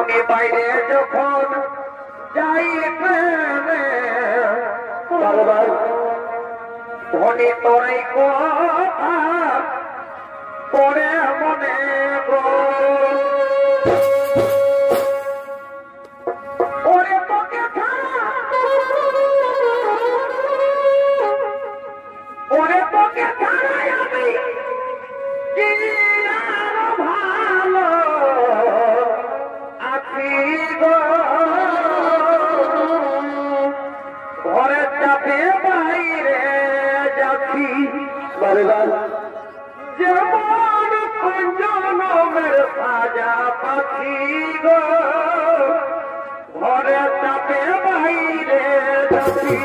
আমি বাইরে যখন যাই প্রেমে ধনী তোরাই কথা পরে মনে গো ওরে তোকে ওরে তোকে ছাড়াই আমি কি আর ভালো আছি গো ঘরে চাপে বাইরে যাচ্ছি যেমন জনমের সাজা পাচ্ছি গো ঘরে চাপে বাইরে যাচ্ছি